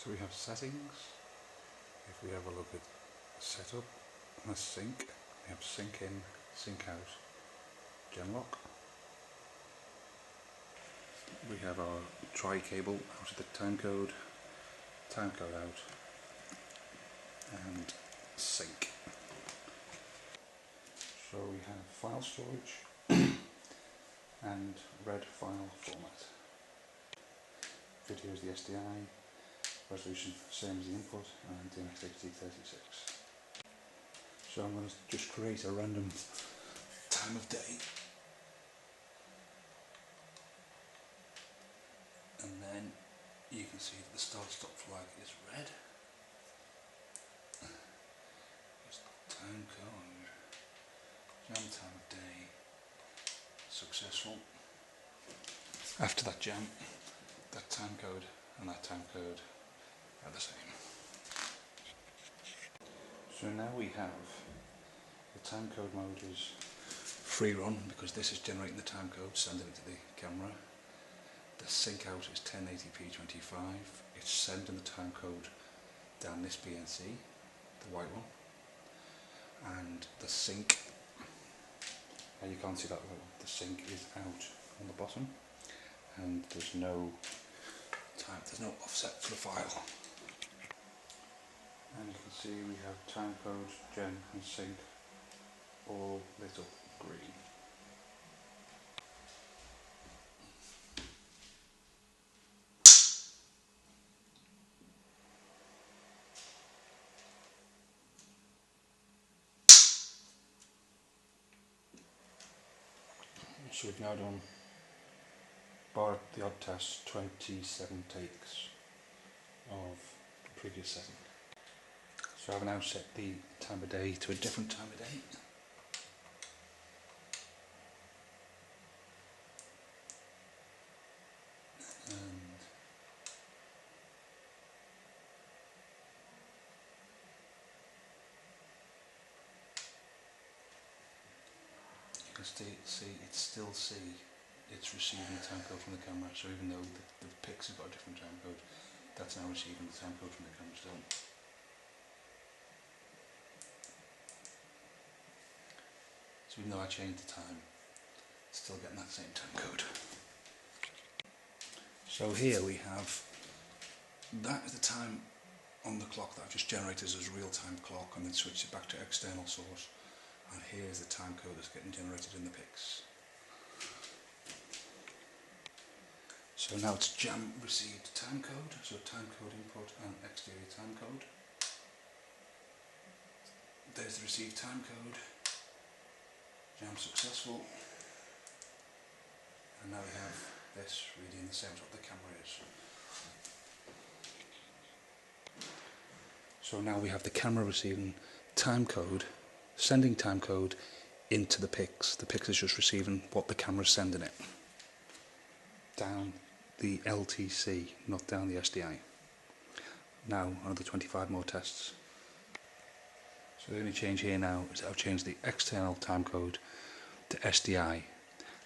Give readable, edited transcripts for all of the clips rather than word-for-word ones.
So we have settings. If we have a look at setup and a sync, we have sync in, sync out, Genlock. We have our tri cable out of the timecode out, and sync. So we have file storage and RED file format. Video is the SDI, resolution same as the input, and DMX-HD36. So I'm going to just create a random time of day, and then you can see that the start stop flag is red. It's time code, jam time of day, successful. After that jam, that time code and that time code are the same. So now we have the time code mode is free run because this is generating the time code, sending it to the camera. The sync out is 1080p 25. It's sending the time code down this BNC, the white one, and the sync. Now you can't see that well. The sync is out on the bottom, and there's no time. There's no offset for the file. And you can see we have time code, gen, and sync all lit up green. So we've now done, bar the odd test, 27 takes of the previous setting. So I've now set the time of day to a different time of day. And you can still see it's receiving the time code from the camera, so even though the pics have got a different time code, that's now receiving the time code from the camera still. So even though I changed the time, it's still getting that same time code. So here we have, that is the time on the clock that I've just generated as a real-time clock and then switched it back to external source. And here's the time code that's getting generated in the pics. So now it's jam received time code, so time code input and exterior time code. There's the received time code, jam successful, and now we have this reading the same as what the camera is. So now we have the camera receiving time code, sending time code into the pics. The pics is just receiving what the camera's sending it. Down the LTC, not down the SDI. Now another 25 more tests. So the only change here now is I've changed the external time code to SDI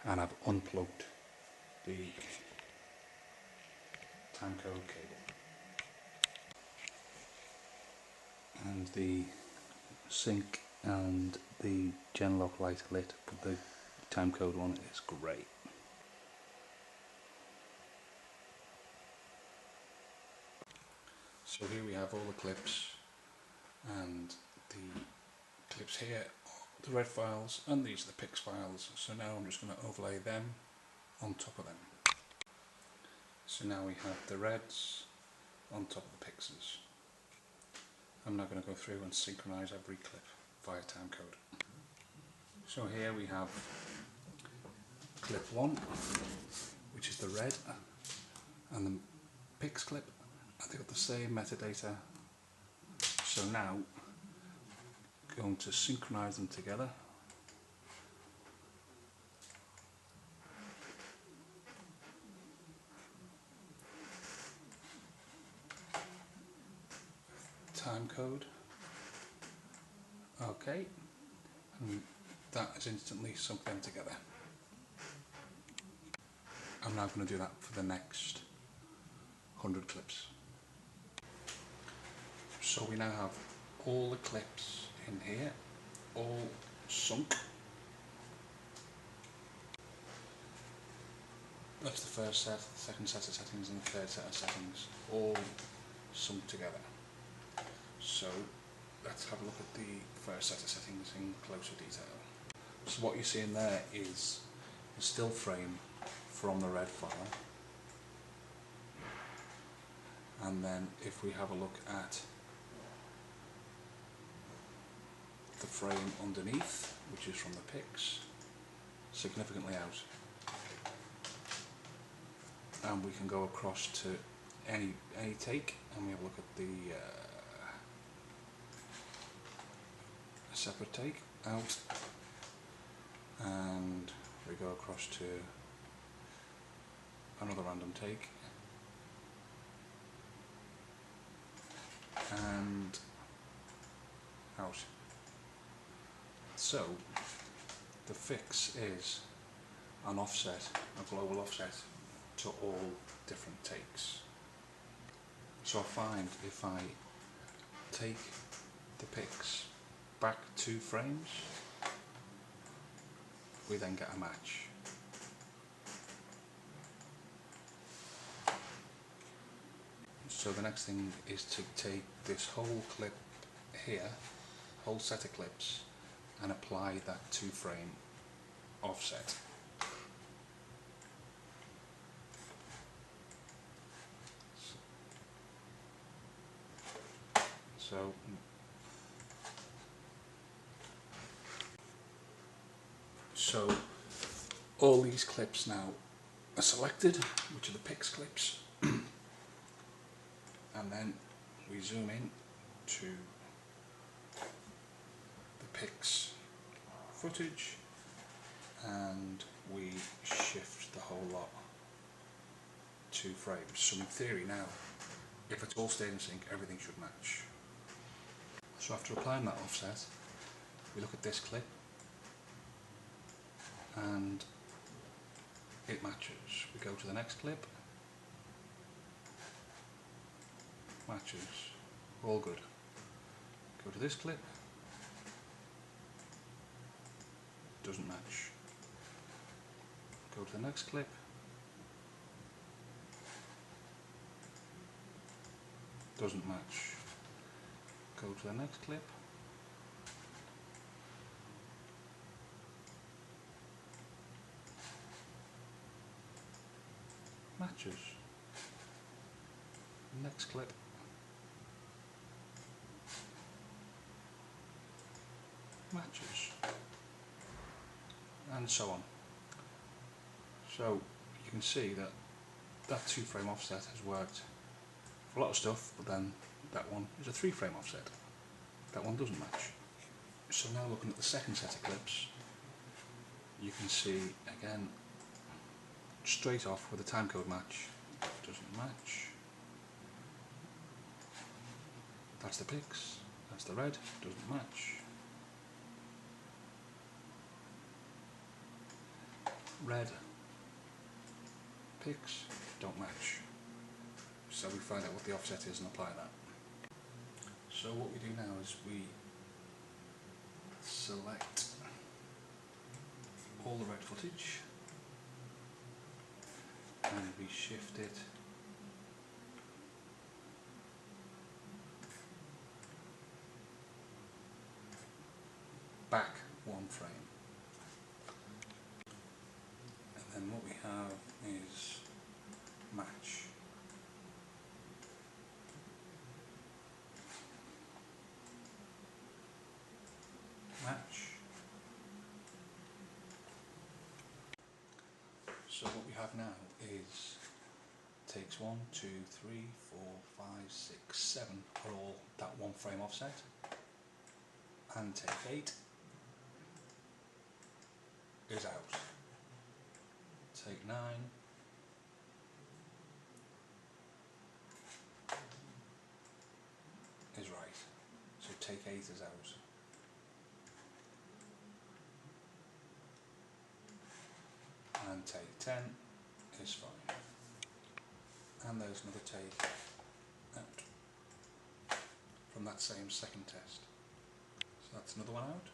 and I've unplugged the time code cable. And the sync and the Genlock light are lit, but the time code one is great. So here we have all the clips, and the clips here are the RED files, and these are the PIX files. So now I'm just going to overlay them on top of them. So now we have the REDs on top of the PIXs. I'm now going to go through and synchronize every clip via timecode. So here we have clip 1, which is the RED, and the PIX clip, and they've got the same metadata. So now, going to synchronize them together. Time code. Okay, and that has instantly sunk them together. I'm now going to do that for the next 100 clips. So we now have all the clips in here, all sunk. That's the first set, the second set of settings and the third set of settings, all sunk together. So let's have a look at the first set of settings in closer detail. So what you're seeing there is a still frame from the red file, and then if we have a look at the frame underneath, which is from the pics, significantly out, and we can go across to any take and we have a look at the separate take out, and we go across to another random take and out. So the fix is an offset, a global offset to all different takes. So I find if I take the pics back 2 frames, we then get a match. So the next thing is to take this whole clip here, whole set of clips, and apply that 2 frame offset. So all these clips now are selected, which are the pics clips, and then we zoom in to the pics footage and we shift the whole lot 2 frames. So in theory now, if it's all stayed in sync, everything should match. So after applying that offset, we look at this clip and it matches. We go to the next clip, matches, all good. Go to this clip, doesn't match. Go to the next clip, doesn't match. Go to the next clip, matches. Next clip, matches, and so on. So you can see that that 2 frame offset has worked for a lot of stuff, but then that one is a 3 frame offset. That one doesn't match. So now looking at the second set of clips, you can see again straight off with the timecode match, doesn't match. That's the pics, that's the red, doesn't match. Red, pics, don't match. So we find out what the offset is and apply that. So what we do now is we select all the red footage and we shift it back 1 frame. And then what we have is match. Match. So what we have now is takes 1, 2, 3, 4, 5, 6, 7 are all that 1 frame offset, and take 8 is out. Take 9 is right. So take 8 is out. And take 10 is fine. And there's another take out. from that same second test. So that's another one out.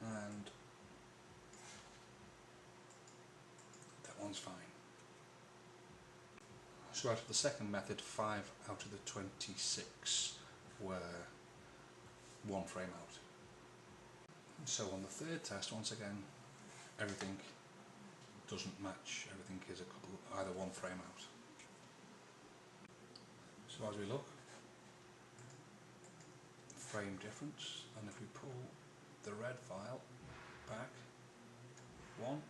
And that one's fine. So out of the second method, 5 out of the 26 were one frame out. So on the third test, once again, everything doesn't match. Everything is either one frame out. So as we look, frame difference, and if we pull the red file back one,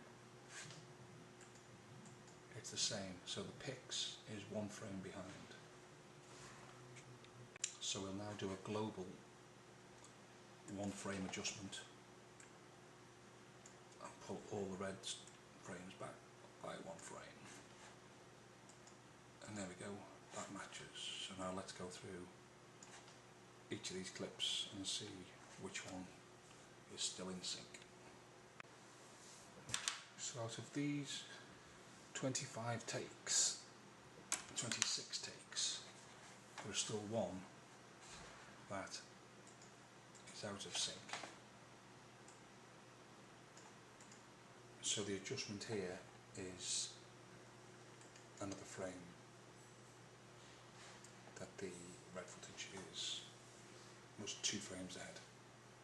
it's the same. So the PIX is one frame behind. So we'll now do a global one frame adjustment and pull all the red frames back by one frame. And there we go, that matches. So now let's go through each of these clips and see which one is still in sync. So out of these 26 takes, there's still one that is out of sync. So the adjustment here is another frame, that the red footage was 2 frames ahead.